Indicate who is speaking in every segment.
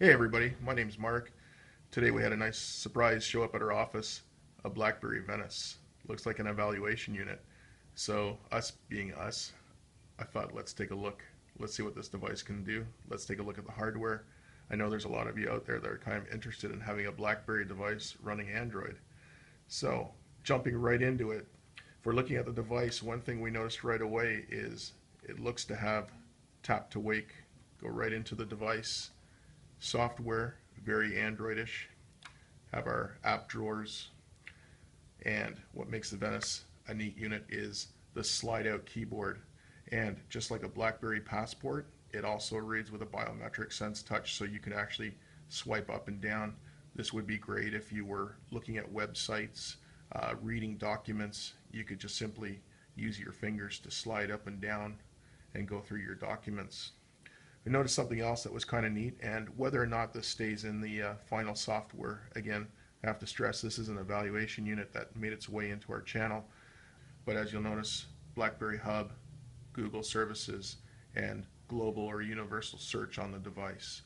Speaker 1: Hey everybody, my name's Mark. Today we had a nice surprise show up at our office, a BlackBerry Venice. Looks like an evaluation unit. So us being us, I thought let's take a look. Let's see what this device can do. Let's take a look at the hardware. I know there's a lot of you out there that are kind of interested in having a BlackBerry device running Android. So jumping right into it, if we're looking at the device, one thing we noticed right away is it looks to have tap to wake, go right into the device. Software, very Androidish. Have our app drawers. And what makes the Venice a neat unit is the slide out keyboard. And just like a BlackBerry Passport, it also reads with a biometric sense touch, so you can actually swipe up and down. This would be great if you were looking at websites, reading documents. You could just simply use your fingers to slide up and down and go through your documents. We noticed something else that was kind of neat, and whether or not this stays in the final software, again, I have to stress this is an evaluation unit that made its way into our channel. But as you'll notice, BlackBerry Hub, Google services, and global or universal search on the device.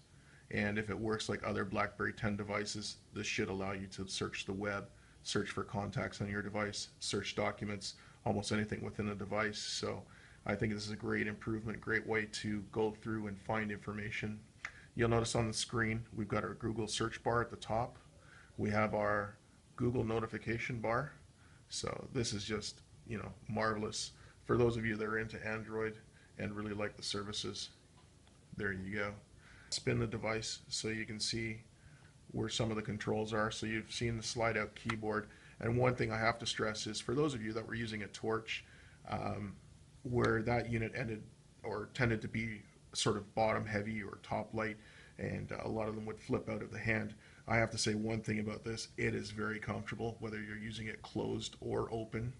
Speaker 1: And if it works like other BlackBerry 10 devices, this should allow you to search the web, search for contacts on your device, search documents, almost anything within a device. So I think this is a great improvement, great way to go through and find information. You'll notice on the screen we've got our Google search bar at the top. We have our Google notification bar. So this is just, marvelous. For those of you that are into Android and really like the services, there you go. Spin the device so you can see where some of the controls are. So you've seen the slide out keyboard. And one thing I have to stress is for those of you that were using a torch, where that unit ended or tended to be sort of bottom heavy or top light, and a lot of them would flip out of the hand. I have to say one thing about this: it is very comfortable whether you're using it closed or open.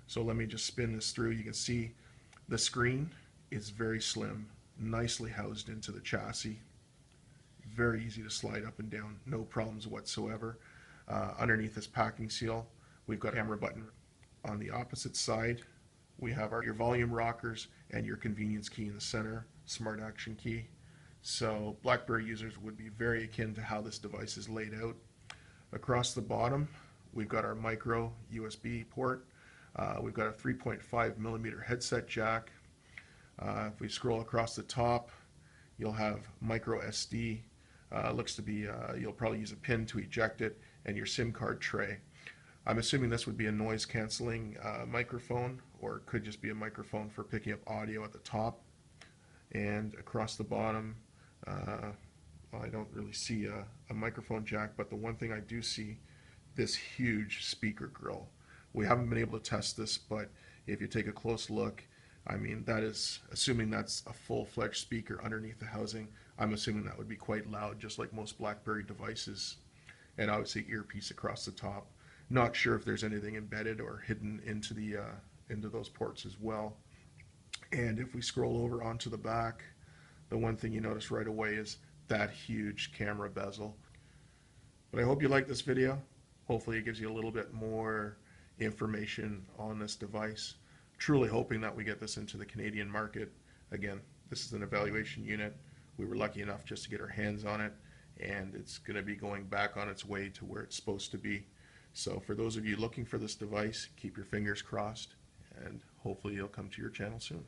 Speaker 1: So let me just spin this through. You can see the screen is very slim, nicely housed into the chassis, very easy to slide up and down, no problems whatsoever. Underneath this packing seal, we've got a camera button. On the opposite side, we have your volume rockers and your convenience key in the center, smart action key. So BlackBerry users would be very akin to how this device is laid out. Across the bottom, we've got our micro USB port. We've got a 3.5 millimeter headset jack. If we scroll across the top, you'll have micro SD. Looks to be, you'll probably use a pin to eject it, and your SIM card tray. I'm assuming this would be a noise canceling microphone, or it could just be a microphone for picking up audio at the top. And across the bottom, well, I don't really see a microphone jack, but the one thing I do see, this huge speaker grill. We haven't been able to test this, but if you take a close look, I mean, that is, assuming that's a full-fledged speaker underneath the housing, I'm assuming that would be quite loud, just like most BlackBerry devices. And obviously earpiece across the top. Not sure if there's anything embedded or hidden into the into those ports as well. And if we scroll over onto the back, the one thing you notice right away is that huge camera bezel. But I hope you like this video. Hopefully it gives you a little bit more information on this device. Truly hoping that we get this into the Canadian market. Again, this is an evaluation unit. We were lucky enough just to get our hands on it, and it's going to be going back on its way to where it's supposed to be. So for those of you looking for this device, keep your fingers crossed, and hopefully it'll come to your channel soon.